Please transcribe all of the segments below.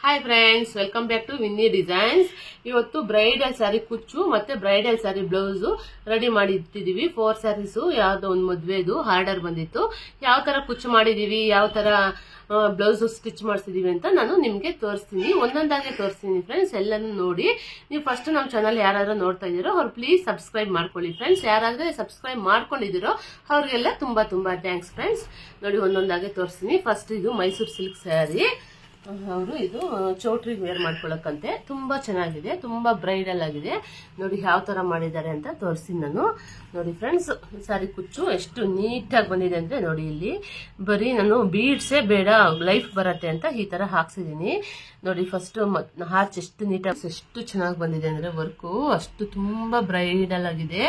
Hi friends, welcome back to Vinni designs. ಇವತ್ತು bridal saree ಕುಚ್ಚು ಮತ್ತೆ ಬ್ರೈಡಲ್ ಸ್ಯಾರಿ ಬ್ಲೌಸ್ ರೆಡಿ ಮಾಡಿ ಇಟ್ಟಿದೀವಿ. 4 ಸ್ಯಾರೀಸ್ ಯಾವ್ದೋ ಒಂದು ಮದ್ವೆದು ಆರ್ಡರ್ ಬಂದಿತ್ತು. ಯಾವ ತರ ಕುಚ್ಚು ಮಾಡಿದೀವಿ, ಯಾವ ತರ ಬ್ಲೌಸ್ ಸ್ಟಿಚ್ ಮಾಡಿಸಿದೀವಿ ಅಂತ ನಾನು ನಿಮ್ಗೆ ತೋರಿಸ್ತೀನಿ. ಒಂದೊಂದಾಗೆ ತೋರಿಸ್ತೀನಿ ಫ್ರೆಂಡ್ಸ್. ಎಲ್ಲಾನು ನೋಡಿ. ನೀವು ಫಸ್ಟ್ ನಮ್ಮ ಚಾನಲ್ ಯಾರಾದ್ರೂ ನೋಡ್ತಾ ಇದೀರೋ ಅವ್ರು ಪ್ಲೀಸ್ ಸಬ್ಸ್ಕ್ರೈಬ್ ಮಾಡ್ಕೊಳ್ಳಿ ಫ್ರೆಂಡ್ಸ್. ಯಾರಾದ್ರೆ ಸಬ್ಸ್ಕ್ರೈಬ್ ಮಾಡ್ಕೊಂಡಿದ್ದೀರೋ ಅವ್ರಿಗೆಲ್ಲ ತುಂಬಾ ತುಂಬಾ ಥ್ಯಾಂಕ್ಸ್ ಫ್ರೆಂಡ್ಸ್. ನೋಡಿ, ಒಂದೊಂದಾಗೆ ತೋರಿಸ್ತೀನಿ. ಫಸ್ಟ್ ಇದು ಮೈಸೂರು ಸಿಲ್ಕ್ ಸ್ಯಾರಿ. ಅವರು ಇದು ಚೌಟ್ರಿಗೆ ವೇರ್ ಮಾಡ್ಕೊಳಕ್ಕಂತೆ. ತುಂಬಾ ಚೆನ್ನಾಗಿದೆ, ತುಂಬಾ ಬ್ರೈಡಲ್ ಆಗಿದೆ. ನೋಡಿ ಯಾವ ತರ ಮಾಡಿದ್ದಾರೆ ಅಂತ ತೋರಿಸ್ತೀನಿ ನಾನು. ನೋಡಿ ಫ್ರೆಂಡ್ಸ್, ಸ್ಯಾರಿ ಕುಚ್ಚು ಎಷ್ಟು ನೀಟಾಗಿ ಬಂದಿದೆ ಅಂದ್ರೆ ನೋಡಿ, ಇಲ್ಲಿ ಬರೀ ನಾನು ಬೀಡ್ಸೇ ಬೇಡ ಲೈಫ್ ಬರತ್ತೆ ಅಂತ ಈ ತರ ಹಾಕ್ಸಿದೀನಿ. ನೋಡಿ ಫಸ್ಟ್ ಹಾರ್ಚ್ ಎಷ್ಟು ನೀಟಾಗಿ ಎಷ್ಟು ಚೆನ್ನಾಗಿ ಬಂದಿದೆ ಅಂದ್ರೆ ವರ್ಕು ಅಷ್ಟು ತುಂಬಾ ಬ್ರೈಡಲ್ ಆಗಿದೆ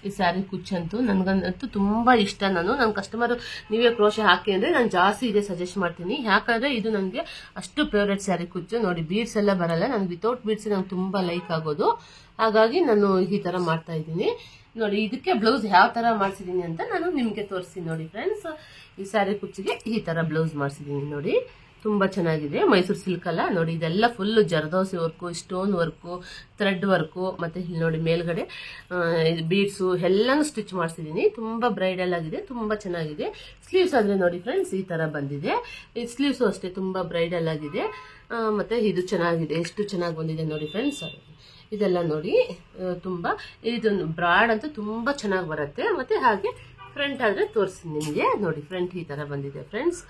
ಈ ಸ್ಯಾರಿ ಕುಚ್ಚಂತೂ. ನನ್ಗಂತೂ ತುಂಬಾ ಇಷ್ಟ. ನನ್ನ ಕಸ್ಟಮರ್ ನೀವೇ ಕ್ರೋಶೆ ಹಾಕಿ ಅಂದ್ರೆ ನಾನು ಜಾಸ್ತಿ ಇದೆ ಸಜೆಸ್ಟ್ ಮಾಡ್ತೀನಿ. ಯಾಕಂದ್ರೆ ಇದು ನನಗೆ ಅಷ್ಟು ಫೇವ್ರೇಟ್ ಸ್ಯಾರಿ ಕುಚ್ಚು. ನೋಡಿ ಬೀಡ್ಸ್ ಎಲ್ಲ ಬರಲ್ಲ, ನನ್ಗೆ ವಿತೌಟ್ ಬೀಡ್ಸ್ ನಂಗೆ ತುಂಬಾ ಲೈಕ್ ಆಗೋದು. ಹಾಗಾಗಿ ನಾನು ಈ ತರ ಮಾಡ್ತಾ ಇದ್ದೀನಿ. ನೋಡಿ ಇದಕ್ಕೆ ಬ್ಲೌಸ್ ಯಾವ ತರ ಮಾಡ್ಸಿದೀನಿ ಅಂತ ನಾನು ನಿಮ್ಗೆ ತೋರಿಸ್ತೀನಿ. ನೋಡಿ ಫ್ರೆಂಡ್ಸ್, ಈ ಸ್ಯಾರಿ ಕುಚ್ಚಿಗೆ ಈ ತರ ಬ್ಲೌಸ್ ಮಾಡ್ಸಿದೀನಿ. ನೋಡಿ ತುಂಬಾ ಚೆನ್ನಾಗಿದೆ. ಮೈಸೂರು ಸಿಲ್ಕ್ ಅಲ್ಲ. ನೋಡಿ ಇದೆಲ್ಲ full zardozi work, stone work, thread work, ಮತ್ತೆ ಇಲ್ಲಿ ನೋಡಿ ಮೇಲ್ಗಡೆ ಬೀಡ್ಸು ಎಲ್ಲಾನು ಸ್ಟಿಚ್ ಮಾಡಿಸಿದೀನಿ. ತುಂಬಾ ಬ್ರೈಡಲ್ ಆಗಿದೆ, ತುಂಬಾ ಚೆನ್ನಾಗಿದೆ. ಸ್ಲೀವ್ಸ್ ಆದ್ರೆ ನೋಡಿ ಫ್ರೆಂಡ್ಸ್ ಈ ತರ ಬಂದಿದೆ. ಈ ಸ್ಲೀವ್ಸ್ ಅಷ್ಟೇ ತುಂಬಾ ಬ್ರೈಡಲ್ ಆಗಿದೆ. ಮತ್ತೆ ಇದು ಚೆನ್ನಾಗಿದೆ, ಎಷ್ಟು ಚೆನ್ನಾಗಿ ಬಂದಿದೆ ನೋಡಿ ಫ್ರೆಂಡ್ಸ್. ಇದೆಲ್ಲ ನೋಡಿ ತುಂಬಾ ಇದೊಂದು ಬ್ರಾಡ್ ಅಂತೂ ತುಂಬಾ ಚೆನ್ನಾಗಿ ಬರುತ್ತೆ. ಮತ್ತೆ ಹಾಗೆ ಫ್ರಂಟ್ ಆದ್ರೆ ತೋರಿಸ್ತೀನಿ ನಿಮಗೆ. ನೋಡಿ ಫ್ರಂಟ್ ಈ ತರ ಬಂದಿದೆ ಫ್ರೆಂಡ್ಸ್.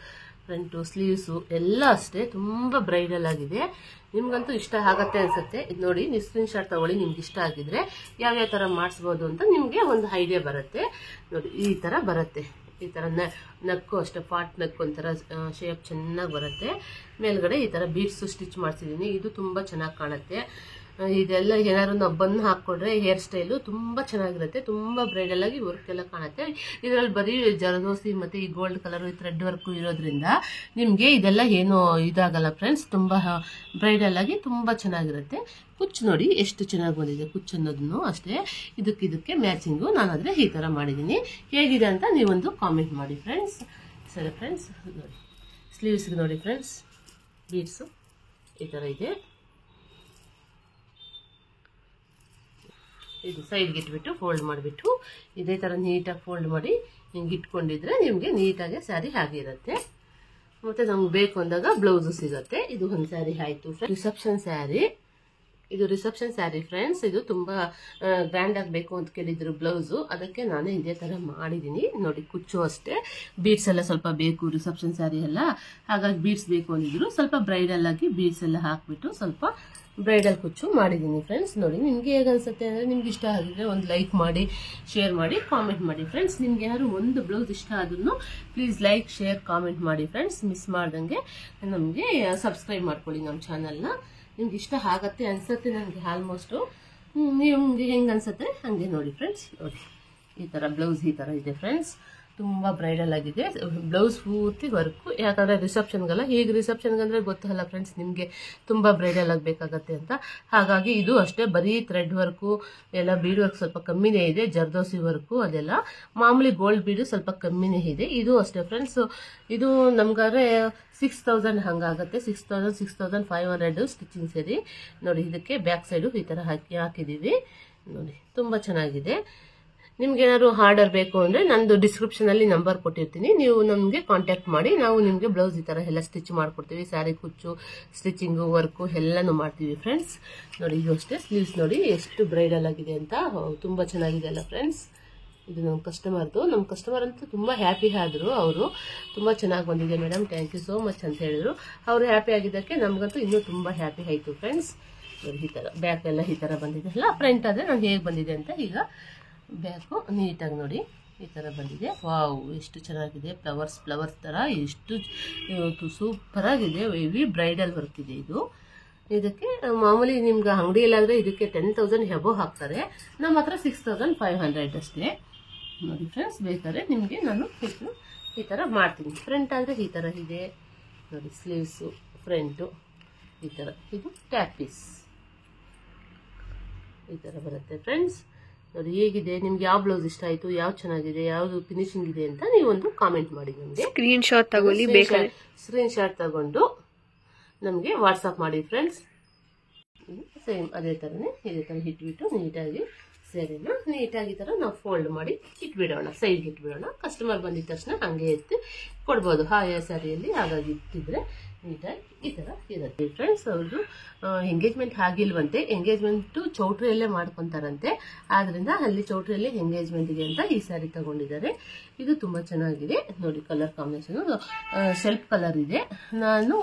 ಫ್ರಂಟು ಸ್ಲೀವ್ಸು ಎಲ್ಲ ಅಷ್ಟೇ ತುಂಬಾ ಬ್ರೈಡಲ್ ಆಗಿದೆ. ನಿಮ್ಗಂತೂ ಇಷ್ಟ ಆಗತ್ತೆ ಅನ್ಸುತ್ತೆ. ಇದು ನೋಡಿ, ನೀವು ಸ್ಕ್ರೀನ್ ಶಾಟ್ ತಗೊಳ್ಳಿ. ನಿಮ್ಗೆ ಇಷ್ಟ ಆಗಿದ್ರೆ ಯಾವ್ಯಾವ ತರ ಮಾಡಿಸ್ಬೋದು ಅಂತ ನಿಮ್ಗೆ ಒಂದು ಐಡಿಯಾ ಬರುತ್ತೆ. ನೋಡಿ ಈ ತರ ಬರುತ್ತೆ. ಈ ತರ ನಕ್ಕು ಅಷ್ಟೇ, ಪಾಟ್ ನಕ್ಕು ಒಂಥರ ಶೇಪ್ ಚೆನ್ನಾಗಿ ಬರುತ್ತೆ. ಮೇಲ್ಗಡೆ ಈ ತರ ಬೀಡ್ಸ್ ಸ್ಟಿಚ್ ಮಾಡಿಸಿದೀನಿ. ಇದು ತುಂಬಾ ಚೆನ್ನಾಗಿ ಕಾಣುತ್ತೆ. ಇದೆಲ್ಲ ಏನಾದ್ರು ನಾವು ಬನ್ ಹಾಕೊಡ್ರೆ ಹೇರ್ ಸ್ಟೈಲು ತುಂಬಾ ಚೆನ್ನಾಗಿರುತ್ತೆ. ತುಂಬಾ ಬ್ರೈಡಲ್ ಆಗಿ ವರ್ಕ್ ಎಲ್ಲ ಕಾಣುತ್ತೆ. ಇದರಲ್ಲಿ ಬರೀ ಜರದೋಸಿ ಮತ್ತೆ ಈ ಗೋಲ್ಡ್ ಕಲರ್ ಥ್ರೆಡ್ ವರ್ಕ್ ಇರೋದ್ರಿಂದ ನಿಮ್ಗೆ ಇದೆಲ್ಲ ಏನು ಇದಾಗಲ್ಲ ಫ್ರೆಂಡ್ಸ್. ತುಂಬಾ ಬ್ರೈಡಲ್ ಆಗಿ ತುಂಬಾ ಚೆನ್ನಾಗಿರುತ್ತೆ. ಕುಚ್ಚು ನೋಡಿ ಎಷ್ಟು ಚೆನ್ನಾಗಿ ಬಂದಿದೆ. ಕುಚ್ಚು ಅನ್ನೋದನ್ನು ಅಷ್ಟೇ ಇದಕ್ಕೆ ಮ್ಯಾಚಿಂಗು ನಾನಾದ್ರೆ ಈ ತರ ಮಾಡಿದೀನಿ. ಹೇಗಿದೆ ಅಂತ ನೀವೊಂದು ಕಾಮೆಂಟ್ ಮಾಡಿ ಫ್ರೆಂಡ್ಸ್. ಸರಿ ಫ್ರೆಂಡ್ಸ್, ನೋಡಿ ಸ್ಲೀವ್ಸ್ಗೆ ನೋಡಿ ಫ್ರೆಂಡ್ಸ್, ಬೀಡ್ಸು ಈ ತರ ಇದೆ. ಇದು ಸೈಡ್ಗೆ ಇಟ್ಬಿಟ್ಟು ಫೋಲ್ಡ್ ಮಾಡಿಬಿಟ್ಟು ಇದೇ ತರ ನೀಟಾಗಿ ಫೋಲ್ಡ್ ಮಾಡಿ ಹಿಂಗೆ ಇಟ್ಕೊಂಡಿದ್ರೆ ನಿಮ್ಗೆ ನೀಟಾಗಿ ಸ್ಯಾರಿ ಹಾಗೆ ಇರುತ್ತೆ. ಮತ್ತೆ ನಮ್ಗೆ ಬೇಕು ಅಂದಾಗ ಬ್ಲೌಸು ಸಿಗುತ್ತೆ. ಇದು ಒಂದು ಸ್ಯಾರಿ ಆಯ್ತು. ರಿಸೆಪ್ಷನ್ ಸ್ಯಾರಿ. ಇದು ರಿಸೆಪ್ಷನ್ ಸ್ಯಾರಿ ಫ್ರೆಂಡ್ಸ್. ಇದು ತುಂಬಾ ಗ್ರ್ಯಾಂಡ್ ಆಗಬೇಕು ಅಂತ ಕೇಳಿದ್ರು ಬ್ಲೌಸು, ಅದಕ್ಕೆ ನಾನು ಇದೇ ತರ ಮಾಡಿದೀನಿ. ನೋಡಿ ಕುಚ್ಚು ಅಷ್ಟೇ, ಬೀಡ್ಸ್ ಎಲ್ಲ ಸ್ವಲ್ಪ ಬೇಕು ರಿಸೆಪ್ಷನ್ ಸ್ಯಾರಿ ಎಲ್ಲ, ಹಾಗಾಗಿ ಬೀಡ್ಸ್ ಬೇಕು ಅಂದಿದ್ರು. ಸ್ವಲ್ಪ ಬ್ರೈಡಲ್ ಆಗಿ ಬೀಡ್ಸ್ ಎಲ್ಲ ಹಾಕ್ಬಿಟ್ಟು ಸ್ವಲ್ಪ ಬ್ರೈಡಲ್ ಕುಚ್ಚು ಮಾಡಿದೀನಿ ಫ್ರೆಂಡ್ಸ್. ನೋಡಿ ನಿಮ್ಗೆ ಹೇಗೆ ಅನ್ಸುತ್ತೆ ಅಂದ್ರೆ, ನಿಮ್ಗೆ ಇಷ್ಟ ಆಗಿದ್ರೆ ಒಂದು ಲೈಕ್ ಮಾಡಿ, ಶೇರ್ ಮಾಡಿ, ಕಾಮೆಂಟ್ ಮಾಡಿ ಫ್ರೆಂಡ್ಸ್. ನಿಮ್ಗೆ ಏನಾದ್ರು ಒಂದು ಬ್ಲೌಸ್ ಇಷ್ಟ ಆದ್ರೂ ಪ್ಲೀಸ್ ಲೈಕ್, ಶೇರ್, ಕಾಮೆಂಟ್ ಮಾಡಿ ಫ್ರೆಂಡ್ಸ್. ಮಿಸ್ ಮಾಡ್ದಂಗೆ ನಮಗೆ ಸಬ್ಸ್ಕ್ರೈಬ್ ಮಾಡ್ಕೊಳ್ಳಿ ನಮ್ಮ ಚಾನಲ್ನ. ನಿಮ್ಗೆ ಇಷ್ಟ ಆಗತ್ತೆ ಅನ್ಸುತ್ತೆ ನನಗೆ ಆಲ್ಮೋಸ್ಟ್. ನಿಮ್ಗೆ ಹೆಂಗೆ ಅನ್ಸುತ್ತೆ ಹಂಗೆ ನೋಡಿ ಫ್ರೆಂಡ್ಸ್. ನೋಡಿ ಈ ತರ ಬ್ಲೌಸ್ ಈ ತರ ಇದೆ ಫ್ರೆಂಡ್ಸ್. ತುಂಬಾ ಬ್ರೈಡಲ್ ಆಗಿದೆ ಬ್ಲೌಸ್ ಪೂರ್ತಿ ವರ್ಕು. ಯಾಕಂದ್ರೆ ರಿಸೆಪ್ಷನ್ಗಲ್ಲ, ಈಗ ರಿಸೆಪ್ಷನ್ಗೆ ಅಂದ್ರೆ ಗೊತ್ತಲ್ಲ ಫ್ರೆಂಡ್ಸ್ ನಿಮ್ಗೆ ತುಂಬಾ ಬ್ರೈಡಲ್ ಆಗಬೇಕಾಗತ್ತೆ ಅಂತ. ಹಾಗಾಗಿ ಇದು ಅಷ್ಟೇ ಬರೀ ಥ್ರೆಡ್ ವರ್ಕು ಎಲ್ಲ, ಬೀಡ್ ವರ್ಕ್ ಸ್ವಲ್ಪ ಕಮ್ಮಿನೇ ಇದೆ. ಜರ್ದೋಸಿ ವರ್ಕು ಅದೆಲ್ಲ, ಮಾಮೂಲಿ ಗೋಲ್ಡ್ ಬೀಡು ಸ್ವಲ್ಪ ಕಮ್ಮಿನೇ ಇದೆ. ಇದು ಅಷ್ಟೇ ಫ್ರೆಂಡ್ಸ್. ಇದು ನಮ್ಗಾದ್ರೆ 6000 ಹಂಗಾಗತ್ತೆ. 6000 6500 ಸ್ಟಿಚಿಂಗ್ ಸೇರಿ. ನೋಡಿ ಇದಕ್ಕೆ ಬ್ಯಾಕ್ ಸೈಡು ಈ ತರ ಹಾಕಿದೀವಿ. ನೋಡಿ ತುಂಬಾ ಚೆನ್ನಾಗಿದೆ. ನಿಮ್ಗೆ ಏನಾದ್ರು ಆರ್ಡರ್ ಬೇಕು ಅಂದ್ರೆ ನಂದು ಡಿಸ್ಕ್ರಿಪ್ಷನ್ ಅಲ್ಲಿ ನಂಬರ್ ಕೊಟ್ಟಿರ್ತೀನಿ, ನೀವು ನಮ್ಗೆ ಕಾಂಟ್ಯಾಕ್ಟ್ ಮಾಡಿ. ನಾವು ನಿಮ್ಗೆ ಬ್ಲೌಸ್ ಈ ತರ ಎಲ್ಲ ಸ್ಟಿಚ್ ಮಾಡ್ಕೊಡ್ತೀವಿ. ಸ್ಯಾರಿ ಕುಚ್ಚು, ಸ್ಟಿಚಿಂಗು, ವರ್ಕು ಎಲ್ಲಾನು ಮಾಡ್ತೀವಿ ಫ್ರೆಂಡ್ಸ್. ನೋಡಿ ಇದು ಅಷ್ಟೇ. ಸ್ಲೀವ್ಸ್ ನೋಡಿ ಎಷ್ಟು ಬ್ರೈಡಲ್ ಆಗಿದೆ ಅಂತ. ತುಂಬಾ ಚೆನ್ನಾಗಿದೆ ಅಲ್ಲ ಫ್ರೆಂಡ್ಸ್. ಇದು ನಮ್ಮ ಕಸ್ಟಮರ್ದು. ನಮ್ಮ ಕಸ್ಟಮರ್ ಅಂತೂ ತುಂಬಾ ಹ್ಯಾಪಿ ಆದ್ರು. ಅವರು ತುಂಬಾ ಚೆನ್ನಾಗಿ ಬಂದಿದೆ madam, thank you so much ಅಂತ ಹೇಳಿದ್ರು. ಅವರು ಹ್ಯಾಪಿ ಆಗಿದ್ದಕ್ಕೆ ನಮ್ಗಂತೂ ಇನ್ನೂ ತುಂಬಾ ಹ್ಯಾಪಿ ಆಯ್ತು ಫ್ರೆಂಡ್ಸ್. ನೋಡಿ ಈ ತರ ಬ್ಯಾಕ್ ಎಲ್ಲ ಈ ತರ ಬಂದಿದೆ ಅಲ್ಲ. ಫ್ರಂಟ್ ಆದ್ರೆ ನಾನು ಹೇಗೆ ಬಂದಿದೆ ಅಂತ ಈಗ ಬ್ಯಾಕು ನೀಟಾಗಿ ನೋಡಿ ಈ ತರ ಬಂದಿದೆ. ವಾವ್ ಎಷ್ಟು ಚೆನ್ನಾಗಿದೆ. ಫ್ಲವರ್ಸ್ ತರ ಎಷ್ಟು ಸೂಪರ್ ಆಗಿದೆ. ಹೆವಿ ಬ್ರೈಡಲ್ ವರ್ಕ್ ಇದೆ ಇದು. ಇದಕ್ಕೆ ಮಾಮೂಲಿ ನಿಮ್ಗೆ ಅಂಗಡಿಯಲ್ಲಾದ್ರೆ ಇದಕ್ಕೆ 10,000 ಹೆಬೋ ಹಾಕ್ತಾರೆ. ನಮ್ಮ ಹತ್ರ 6500 ಅಷ್ಟೇ. ನೋಡಿ ಫ್ರೆಂಡ್ಸ್, ಬೇಕಾದ್ರೆ ನಿಮ್ಗೆ ನಾನು ಈ ತರ ಮಾಡ್ತೀನಿ. ಫ್ರಂಟ್ ಆದ್ರೆ ಈ ತರ ಇದೆ ನೋಡಿ. ಸ್ಲೀವ್ಸು ಫ್ರಂಟು ಈ ತರ. ಇದು ಟ್ಯಾಪ್ ಪೀಸ್ ಈ ತರ ಬರುತ್ತೆ ಫ್ರೆಂಡ್ಸ್. ನೋಡಿ ಹೇಗಿದೆ, ನಿಮ್ಗೆ ಯಾವ ಬ್ಲೌಸ್ ಇಷ್ಟ ಆಯ್ತು, ಯಾವ್ದು ಚೆನ್ನಾಗಿದೆ, ಯಾವ್ದು ಫಿನಿಶಿಂಗ್ ಇದೆ ಅಂತ ನೀವೊಂದು ಕಾಮೆಂಟ್ ಮಾಡಿ. ನಮಗೆ ಸ್ಕ್ರೀನ್ ಶಾಟ್ ತಗೊಂಡು ನಮಗೆ ವಾಟ್ಸಪ್ ಮಾಡಿ ಫ್ರೆಂಡ್ಸ್. ಸೇಮ್ ಅದೇ ಥರನೇ ಇದೇ ಥರ ಇಟ್ಬಿಟ್ಟು ನೀಟಾಗಿ ಸ್ಯಾರಿನ ನೀಟಾಗಿ ಈ ಥರ ನಾವು ಫೋಲ್ಡ್ ಮಾಡಿ ಇಟ್ಬಿಡೋಣ, ಸೈಡ್ಗೆ ಇಟ್ಬಿಡೋಣ. ಕಸ್ಟಮರ್ ಬಂದಿದ ತಕ್ಷಣ ಹಾಗೆ ಎತ್ತಿ ಕೊಡ್ಬೋದು ಆಯಾ ಸ್ಯಾರಿಯಲ್ಲಿ. ಹಾಗಾಗಿ ಇಟ್ಟಿದ್ರೆ ನೀಟಾಗಿ ಈ ಥರ ಇರುತ್ತೆ ಫ್ರೆಂಡ್ಸ್. ಅವ್ರದ್ದು ಎಂಗೇಜ್ಮೆಂಟ್ ಆಗಿಲ್ವಂತೆ, ಎಂಗೇಜ್ಮೆಂಟು ಚೌಟ್ರಿಯಲ್ಲೇ ಮಾಡ್ಕೊತಾರಂತೆ. ಆದ್ದರಿಂದ ಅಲ್ಲಿ ಚೌಟ್ರಿಯಲ್ಲಿ ಎಂಗೇಜ್ಮೆಂಟ್ಗೆ ಅಂತ ಈ ಸ್ಯಾರಿ ತಗೊಂಡಿದ್ದಾರೆ. ಇದು ತುಂಬ ಚೆನ್ನಾಗಿದೆ ನೋಡಿ, ಕಲರ್ ಕಾಂಬಿನೇಷನ್ ಸೆಲ್ಫ್ ಕಲರ್ ಇದೆ. ನಾನು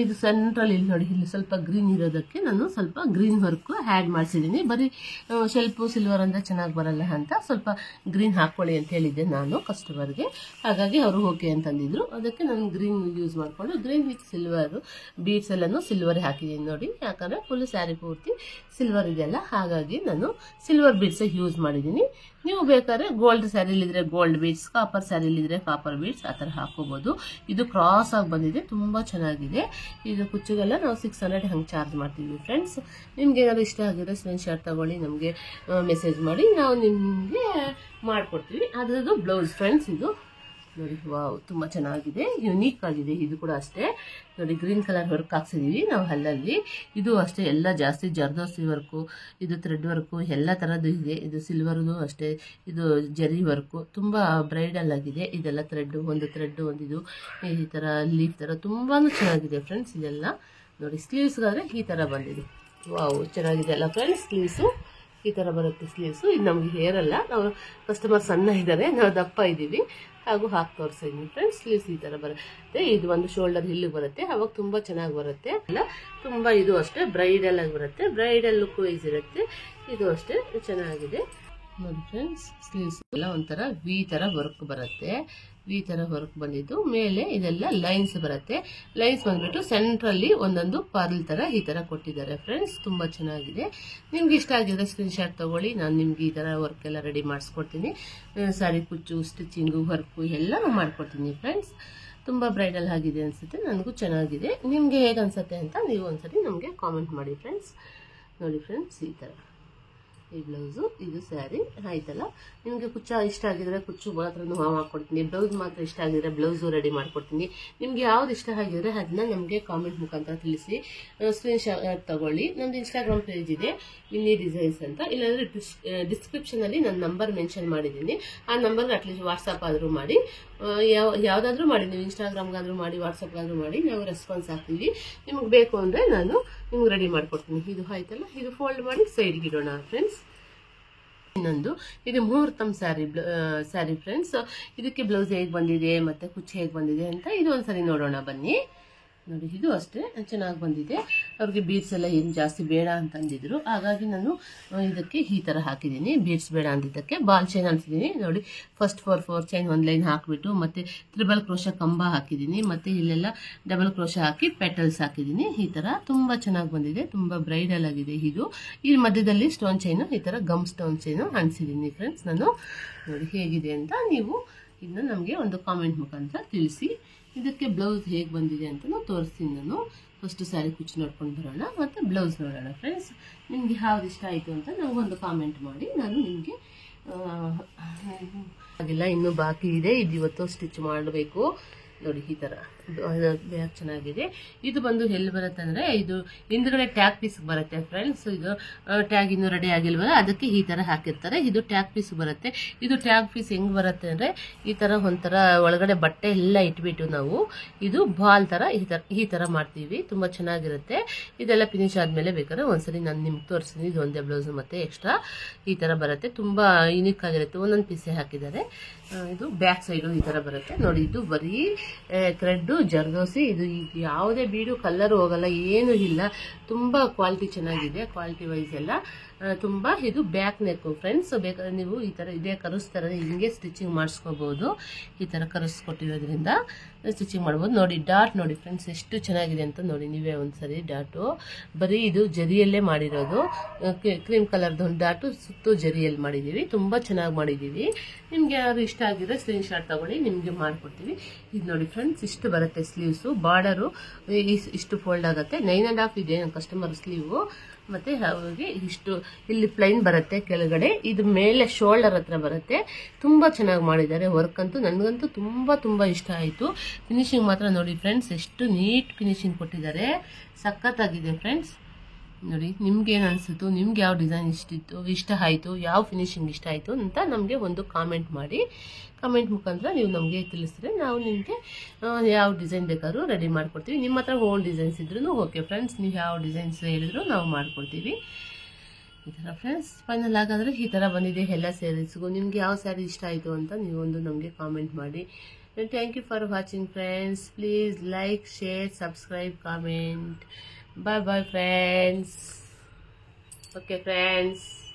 ಇದು ಸೆಂಟ್ರಲ್ ಇಲ್ಲಿ ನೋಡಿ, ಇಲ್ಲಿ ಸ್ವಲ್ಪ ಗ್ರೀನ್ ಇರೋದಕ್ಕೆ ನಾನು ಸ್ವಲ್ಪ ಗ್ರೀನ್ ವರ್ಕ್ ಆ್ಯಡ್ ಮಾಡಿಸಿದ್ದೀನಿ. ಬರೀ ಶೆಲ್ಫು ಸಿಲ್ವರ್ ಅಂದರೆ ಚೆನ್ನಾಗಿ ಬರಲ್ಲ ಅಂತ ಸ್ವಲ್ಪ ಗ್ರೀನ್ ಹಾಕ್ಕೊಳ್ಳಿ ಅಂತ ಹೇಳಿದ್ದೆ ನಾನು ಕಸ್ಟಮರ್ಗೆ. ಹಾಗಾಗಿ ಅವರು ಓಕೆ ಅಂತಂದಿದ್ರು. ಅದಕ್ಕೆ ನಾನು ಗ್ರೀನ್ ಯೂಸ್ ಮಾಡಿಕೊಂಡು ಗ್ರೀನ್ ವಿತ್ ಸಿಲ್ವರ್ ಬೀಡ್ಸ್ ಎಲ್ಲನೂ ಸಿಲ್ವರ್ ಹಾಕಿದ್ದೀನಿ ನೋಡಿ. ಯಾಕಂದರೆ ಫುಲ್ ಸ್ಯಾರಿ ಪೂರ್ತಿ ಸಿಲ್ವರ್ ಇದೆಯಲ್ಲ, ಹಾಗಾಗಿ ನಾನು ಸಿಲ್ವರ್ ಬೀಡ್ಸ್ ಯೂಸ್ ಮಾಡಿದ್ದೀನಿ. ನೀವು ಬೇಕಾದ್ರೆ ಗೋಲ್ಡ್ ಸ್ಯಾರಿಲಿದ್ರೆ ಗೋಲ್ಡ್ ಬೀಡ್ಸ್, ಕಾಪರ್ ಸ್ಯಾರಿಲಿದ್ರೆ ಕಾಪರ್ ಬೀಡ್ಸ್ ಆ ಥರ ಹಾಕೋಬಹುದು. ಇದು ಕ್ರಾಸ್ ಆಗಿ ಬಂದಿದೆ, ತುಂಬ ಚೆನ್ನಾಗಿದೆ. ಇದು ಕುಚ್ಚಿಗೆಲ್ಲ ನಾವು 600 ಹಂಗೆ ಚಾರ್ಜ್ ಮಾಡ್ತೀವಿ ಫ್ರೆಂಡ್ಸ್. ನಿಮ್ಗೆ ಏನಾದ್ರು ಇಷ್ಟ ಆಗಿದ್ರೆ ಸ್ಕ್ರೀನ್ ಶಾಟ್ ತಗೊಳ್ಳಿ, ನಮಗೆ ಮೆಸೇಜ್ ಮಾಡಿ, ನಾವು ನಿಮಗೆ ಮಾಡಿಕೊಡ್ತೀವಿ. ಅದರದ್ದು ಬ್ಲೌಸ್ ಫ್ರೆಂಡ್ಸ್ ಇದು ನೋಡಿ. ವಾವ್, ತುಂಬ ಚೆನ್ನಾಗಿದೆ, ಯುನೀಕ್ ಆಗಿದೆ. ಇದು ಕೂಡ ಅಷ್ಟೇ ನೋಡಿ, ಗ್ರೀನ್ ಕಲರ್ ವರ್ಕ್ ಹಾಕ್ಸಿದೀವಿ ನಾವು ಅಲ್ಲಲ್ಲಿ. ಇದು ಅಷ್ಟೇ ಎಲ್ಲ ಜಾಸ್ತಿ ಜರ್ದೋಸಿ ವರ್ಕು, ಇದು ಥ್ರೆಡ್ ವರ್ಕು ಎಲ್ಲ ಥರದ್ದು ಇದೆ. ಇದು ಸಿಲ್ವರ್ದು ಅಷ್ಟೇ, ಇದು ಜರಿ ವರ್ಕು ತುಂಬ ಬ್ರೈಡಲ್ ಆಗಿದೆ. ಇದೆಲ್ಲ ಥ್ರೆಡ್, ಒಂದು ಥ್ರೆಡ್ ಒಂದಿದು ಈ ಥರ ಲೀಫ್ ಥರ ತುಂಬಾ ಚೆನ್ನಾಗಿದೆ ಫ್ರೆಂಡ್ಸ್. ಇದೆಲ್ಲ ನೋಡಿ, ಸ್ಲೀವ್ಸ್ಗಾದರೆ ಈ ಥರ ಬಂದಿದೆ. ವಾವ್, ಚೆನ್ನಾಗಿದೆ ಅಲ್ಲ ಫ್ರೆಂಡ್ಸ್. ಸ್ಲೀವ್ಸು ಈ ಥರ ಬರುತ್ತೆ ಸ್ಲೀವ್ಸು. ಇದು ನಮಗೆ ಹೇರಲ್ಲ, ನಾವು ಕಸ್ಟಮರ್ ಸಣ್ಣ ಇದ್ದಾರೆ, ನಾವು ದಪ್ಪ ಇದ್ದೀವಿ, ಹಾಗೂ ಹಾಕಿ ತೋರಿಸಿದ್ದೀನಿ ಫ್ರೆಂಡ್ಸ್. ಸ್ಲೀವ್ಸ್ ಈ ಥರ ಬರುತ್ತೆ. ಇದು ಒಂದು ಶೋಲ್ಡರ್ ಹಿಲ್ಲಿಗೆ ಬರುತ್ತೆ, ಅವಾಗ ತುಂಬ ಚೆನ್ನಾಗಿ ಬರುತ್ತೆ. ಎಲ್ಲ ತುಂಬ ಇದು ಅಷ್ಟೇ ಬ್ರೈಡಲ್ ಆಗಿ ಬರುತ್ತೆ, ಬ್ರೈಡಲ್ ಲುಕ್ ವೈಸ್ ಇರುತ್ತೆ. ಇದು ಅಷ್ಟೇ ಚೆನ್ನಾಗಿದೆ ನೋಡಿ ಫ್ರೆಂಡ್ಸ್. ಸ್ಲೀವ್ಸ್ ಎಲ್ಲ ಒಂಥರ ವಿ ಥರ ವರ್ಕ್ ಬರುತ್ತೆ, ವಿ ಥರ ವರ್ಕ್ ಬಂದಿದ್ದು. ಮೇಲೆ ಇದೆಲ್ಲ ಲೈನ್ಸ್ ಬರುತ್ತೆ. ಲೈನ್ಸ್ ಬಂದ್ಬಿಟ್ಟು ಸೆಂಟ್ರಲ್ಲಿ ಒಂದೊಂದು ಪಾರ್ಲ್ ಥರ ಈ ಥರ ಕೊಟ್ಟಿದ್ದಾರೆ ಫ್ರೆಂಡ್ಸ್. ತುಂಬ ಚೆನ್ನಾಗಿದೆ. ನಿಮ್ಗೆ ಇಷ್ಟ ಆಗಿದ್ರೆ ಸ್ಕ್ರೀನ್ ಶಾಟ್ ತಗೊಳ್ಳಿ, ನಾನು ನಿಮ್ಗೆ ಈ ಥರ ವರ್ಕ್ ಎಲ್ಲ ರೆಡಿ ಮಾಡಿಸ್ಕೊಡ್ತೀನಿ. ಸ್ಯಾರಿ ಕುಚ್ಚು, ಸ್ಟಿಚಿಂಗು, ವರ್ಕು ಎಲ್ಲನೂ ಮಾಡ್ಕೊಡ್ತೀನಿ ಫ್ರೆಂಡ್ಸ್. ತುಂಬ ಬ್ರೈಡಲ್ ಆಗಿದೆ ಅನಿಸುತ್ತೆ, ನನಗೂ ಚೆನ್ನಾಗಿದೆ. ನಿಮಗೆ ಹೇಗೆ ಅನಿಸುತ್ತೆ ಅಂತ ನೀವು ಒಂದ್ಸರಿ ನಮಗೆ ಕಾಮೆಂಟ್ ಮಾಡಿ ಫ್ರೆಂಡ್ಸ್. ನೋಡಿ ಫ್ರೆಂಡ್ಸ್, ಈ ಥರ ಈ ಬ್ಲೌಸು, ಇದು ಸ್ಯಾರಿ ಆಯ್ತಲ್ಲ. ನಿಮಗೆ ಕುಚ್ಚ ಇಷ್ಟ ಆಗಿದ್ರೆ ಕುಚ್ಚು ಮಾತ್ರ ಮಾಡ್ಕೊಡ್ತೀನಿ, ಬ್ಲೌಸ್ ಮಾತ್ರ ಇಷ್ಟ ಆಗಿದ್ರೆ ಬ್ಲೌಸು ರೆಡಿ ಮಾಡ್ಕೊಡ್ತೀನಿ. ನಿಮ್ಗೆ ಯಾವ್ದು ಇಷ್ಟ ಆಗಿದ್ರೆ ಅದನ್ನ ನಮಗೆ ಕಾಮೆಂಟ್ ಮುಖಾಂತರ ತಿಳಿಸಿ, ಸ್ಕ್ರೀನ್ ಶಾಟ್ ತಗೊಳ್ಳಿ. ನಮ್ದು ಇನ್ಸ್ಟಾಗ್ರಾಮ್ ಪೇಜ್ ಇದೆ, ವಿನ್ನಿ ಡಿಸೈನ್ಸ್ ಅಂತ. ಇಲ್ಲಾಂದ್ರೆ ಡಿಸ್ಕ್ರಿಪ್ಷನಲ್ಲಿ ನನ್ನ ನಂಬರ್ ಮೆನ್ಷನ್ ಮಾಡಿದ್ದೀನಿ. ಆ ನಂಬರ್ಗೆ ಅಟ್ಲೀಸ್ಟ್ ವಾಟ್ಸಪ್ ಆದರೂ ಮಾಡಿ, ಯಾವುದಾದ್ರೂ ಮಾಡಿ, ನೀವು ಇನ್ಸ್ಟಾಗ್ರಾಮ್ಗಾದ್ರೂ ಮಾಡಿ, ವಾಟ್ಸಪ್ಗಾದ್ರೂ ಮಾಡಿ, ನಾವು ರೆಸ್ಪಾನ್ಸ್ ಹಾಕ್ತೀವಿ. ನಿಮ್ಗೆ ಬೇಕು ಅಂದರೆ ನಾನು ನಿಮ್ಗೆ ರೆಡಿ ಮಾಡ್ಕೊಡ್ತೀನಿ. ಇದು ಆಯ್ತಲ್ಲ, ಇದು ಫೋಲ್ಡ್ ಮಾಡಿ ಸೈಡ್ಗೆ ಇಡೋಣ ಫ್ರೆಂಡ್ಸ್. ಇನ್ನೊಂದು ಇದು ಮುಹೂರ್ತಂ ಸ್ಯಾರಿ ಫ್ರೆಂಡ್ಸ್. ಇದಕ್ಕೆ ಬ್ಲೌಸ್ ಹೇಗೆ ಬಂದಿದೆ ಮತ್ತೆ ಕುಚ್ಚು ಹೇಗೆ ಬಂದಿದೆ ಅಂತ ಇದು ಒಂದ್ಸರಿ ನೋಡೋಣ ಬನ್ನಿ. ನೋಡಿ, ಇದು ಅಷ್ಟೇ ಚೆನ್ನಾಗಿ ಬಂದಿದೆ. ಅವ್ರಿಗೆ ಬೀಡ್ಸ್ ಎಲ್ಲ ಏನು ಜಾಸ್ತಿ ಬೇಡ ಅಂತಂದಿದ್ರು, ಹಾಗಾಗಿ ನಾನು ಇದಕ್ಕೆ ಈ ಥರ ಹಾಕಿದ್ದೀನಿ. ಬೀಡ್ಸ್ ಬೇಡ ಅಂದಿದ್ದಕ್ಕೆ ಬಾಲ್ ಚೈನ್ ಅಂತಿದ್ದೀನಿ ನೋಡಿ. ಫಸ್ಟ್ 4 ಚೈನ್ ಒಂದು ಲೈನ್ ಹಾಕಿಬಿಟ್ಟು ಮತ್ತೆ ತ್ರಿಬಲ್ ಕ್ರೋಶ ಕಂಬ ಹಾಕಿದ್ದೀನಿ, ಮತ್ತೆ ಇಲ್ಲೆಲ್ಲ ಡಬಲ್ ಕ್ರೋಶ ಹಾಕಿ ಪೆಟಲ್ಸ್ ಹಾಕಿದ್ದೀನಿ. ಈ ಥರ ತುಂಬ ಚೆನ್ನಾಗಿ ಬಂದಿದೆ, ತುಂಬ ಬ್ರೈಡಲ್ ಆಗಿದೆ. ಇದು ಈ ಮಧ್ಯದಲ್ಲಿ ಸ್ಟೋನ್ ಚೈನು, ಈ ಥರ ಗಮ್ ಸ್ಟೋನ್ ಚೈನು ಅಣಿಸಿದ್ದೀನಿ ಫ್ರೆಂಡ್ಸ್ ನಾನು. ನೋಡಿ ಹೇಗಿದೆ ಅಂತ ನೀವು ಇದನ್ನ ನಮಗೆ ಒಂದು ಕಾಮೆಂಟ್ ಮುಖಾಂತರ ತಿಳಿಸಿ. ಇದಕ್ಕೆ ಬ್ಲೌಸ್ ಹೇಗೆ ಬಂದಿದೆ ಅಂತ ತೋರಿಸ್ತೀನಿ ನಾನು. ಫಸ್ಟ್ ಸ್ಯಾರಿ ಕುಚ್ಚು ನೋಡ್ಕೊಂಡು ಬರೋಣ, ಮತ್ತೆ ಬ್ಲೌಸ್ ನೋಡೋಣ ಫ್ರೆಂಡ್ಸ್. ನಿಮ್ಗೆ ಯಾವ್ದು ಇಷ್ಟ ಆಯಿತು ಅಂತ ನನಗೊಂದು ಕಾಮೆಂಟ್ ಮಾಡಿ, ನಾನು ನಿಮಗೆ ಹಾಗೆಲ್ಲ ಇನ್ನೂ ಬಾಕಿ ಇದೆ. ಇದು ಇವತ್ತು ಸ್ಟಿಚ್ ಮಾಡಬೇಕು ನೋಡಿ. ಈ ಥರ ಬ್ಯಾಗ್ ಚೆನ್ನಾಗಿದೆ. ಇದು ಬಂದು ಎಲ್ಲಿ ಬರುತ್ತೆ ಅಂದರೆ, ಇದು ಹಿಂದ್ಗಡೆ ಟ್ಯಾಗ್ ಪೀಸ್ ಬರುತ್ತೆ ಫ್ರೆಂಡ್ಸ್. ಇದು ಟ್ಯಾಗ್ ಇನ್ನೂ ರೆಡಿ ಆಗಿಲ್ವಲ್ಲ, ಅದಕ್ಕೆ ಈ ಥರ ಹಾಕಿರ್ತಾರೆ. ಇದು ಟ್ಯಾಗ್ ಪೀಸ್ ಬರುತ್ತೆ. ಇದು ಟ್ಯಾಗ್ ಪೀಸ್ ಹೆಂಗೆ ಬರುತ್ತೆ ಅಂದರೆ, ಈ ಥರ ಒಂಥರ ಒಳಗಡೆ ಬಟ್ಟೆ ಎಲ್ಲ ಇಟ್ಬಿಟ್ಟು ನಾವು ಇದು ಬಾಲ್ ಥರ ಈ ಥರ ಮಾಡ್ತೀವಿ. ತುಂಬ ಚೆನ್ನಾಗಿರುತ್ತೆ. ಇದೆಲ್ಲ ಫಿನಿಶ್ ಆದಮೇಲೆ ಬೇಕಾದ್ರೆ ಒಂದ್ಸರಿ ನಾನು ನಿಮ್ಗೆ ತೋರಿಸ್ತೀನಿ. ಇದು ಒಂದೇ ಬ್ಲೌಸ್ ಮತ್ತೆ ಎಕ್ಸ್ಟ್ರಾ ಈ ಥರ ಬರುತ್ತೆ. ತುಂಬ ಯುನಿಕ್ ಆಗಿರುತ್ತೆ. ಒಂದೊಂದು ಪೀಸೇ ಹಾಕಿದ್ದಾರೆ. ಇದು ಬ್ಯಾಕ್ ಸೈಡು ಈ ಥರ ಬರುತ್ತೆ ನೋಡಿ. ಇದು ಬರೀ ಥ್ರೆಡ್ ಜರ್ದೋಸಿ. ಇದು ಯಾವುದೇ ಬೀಡು ಕಲರ್ ಹೋಗಲ್ಲ, ಏನು ಇಲ್ಲ. ತುಂಬ ಕ್ವಾಲಿಟಿ ಚೆನ್ನಾಗಿದೆ, ಕ್ವಾಲಿಟಿ ವೈಸ್ ಎಲ್ಲ ತುಂಬ. ಇದು ಬ್ಯಾಕ್ ನೆಕ್ ಫ್ರೆಂಡ್ಸ್. ಬೇಕಾದ್ರೆ ನೀವು ಈ ಥರ ಇದೇ ಕರೆಸ್ತಾರೆ, ಹಿಂಗೆ ಸ್ಟಿಚಿಂಗ್ ಮಾಡಿಸ್ಕೋಬಹುದು. ಈ ಥರ ಕರೆಸ್ಕೊಟ್ಟಿರೋದ್ರಿಂದ ಸ್ಟಿಚಿಂಗ್ ಮಾಡ್ಬೋದು. ನೋಡಿ ಡಾಟ್ ನೋಡಿ ಫ್ರೆಂಡ್ಸ್, ಎಷ್ಟು ಚೆನ್ನಾಗಿದೆ ಅಂತ ನೋಡಿ ನೀವೇ ಒಂದ್ಸರಿ. ಡಾಟು ಬರೀ ಇದು ಜರಿಯಲ್ಲೇ ಮಾಡಿರೋದು, ಕ್ರೀಮ್ ಕಲರ್ದು ಒಂದು ಡಾಟು ಸುತ್ತು ಜರಿಯಲ್ಲಿ ಮಾಡಿದ್ದೀವಿ. ತುಂಬ ಚೆನ್ನಾಗಿ ಮಾಡಿದ್ದೀವಿ. ನಿಮ್ಗೆ ಯಾರು ಇಷ್ಟ ಆಗಿದ್ರೆ ಸ್ಕ್ರೀನ್ ಶಾಟ್ ತಗೊಳ್ಳಿ, ನಿಮಗೆ ಮಾಡಿಕೊಡ್ತೀವಿ. ಇದು ನೋಡಿ ಫ್ರೆಂಡ್ಸ್, ಇಷ್ಟು ಬರುತ್ತೆ ಸ್ಲೀವ್ಸು. ಬಾರ್ಡರು ಇಷ್ಟು ಫೋಲ್ಡ್ ಆಗುತ್ತೆ. 9.5 ಇದೆ ನನ್ನ ಕಸ್ಟಮರ್ ಸ್ಲೀವು. ಮತ್ತು ಅವ್ರಿಗೆ ಇಷ್ಟು ಇಲ್ಲಿ ಪ್ಲೈನ್ ಬರುತ್ತೆ ಕೆಳಗಡೆ, ಇದು ಮೇಲೆ ಶೋಲ್ಡರ್ ಹತ್ರ ಬರುತ್ತೆ. ತುಂಬಾ ಚೆನ್ನಾಗಿ ಮಾಡಿದ್ದಾರೆ ವರ್ಕ್ ಅಂತೂ. ನನಗಂತೂ ತುಂಬಾ ಇಷ್ಟ ಆಯಿತು. ಫಿನಿಶಿಂಗ್ ಮಾತ್ರ ನೋಡಿ ಫ್ರೆಂಡ್ಸ್, ಎಷ್ಟು ನೀಟ್ ಫಿನಿಶಿಂಗ್ ಕೊಟ್ಟಿದ್ದಾರೆ, ಸಖತ್ತಾಗಿದೆ ಫ್ರೆಂಡ್ಸ್. ನೋಡಿ ನಿಮ್ಗೆ ಏನು ಅನಿಸುತ್ತು, ನಿಮ್ಗೆ ಯಾವ ಡಿಸೈನ್ ಇಷ್ಟ ಆಯಿತು, ಯಾವ ಫಿನಿಶಿಂಗ್ ಇಷ್ಟ ಆಯಿತು ಅಂತ ನಮಗೆ ಒಂದು ಕಾಮೆಂಟ್ ಮಾಡಿ. ಕಮೆಂಟ್ ಮುಖಾಂತರ ನೀವು ನಮಗೆ ತಿಳಿಸಿದ್ರೆ ನಾವು ನಿಮಗೆ ಯಾವ ಡಿಸೈನ್ ಬೇಕಾದ್ರೂ ರೆಡಿ ಮಾಡಿಕೊಡ್ತೀವಿ. ನಿಮ್ಮ ಹತ್ರ ಓನ್ ಡಿಸೈನ್ಸ್ ಇದ್ರೂ ಓಕೆ ಫ್ರೆಂಡ್ಸ್, ನೀವು ಯಾವ ಡಿಸೈನ್ಸ್ ಹೇಳಿದ್ರು ನಾವು ಮಾಡಿಕೊಡ್ತೀವಿ. ಈ ಥರ ಫ್ರೆಂಡ್ಸ್ ಫೈನಲ್ ಆಗಾದರೆ ಈ ಥರ ಬಂದಿದೆ ಎಲ್ಲ ಸ್ಯಾರೀಸ್ಗೂ. ನಿಮ್ಗೆ ಯಾವ ಸ್ಯಾರಿ ಇಷ್ಟ ಆಯಿತು ಅಂತ ನೀವು ಒಂದು ನಮಗೆ ಕಾಮೆಂಟ್ ಮಾಡಿ. Thank you for watching friends. Please like, share, subscribe, comment. Bye bye friends. Okay friends.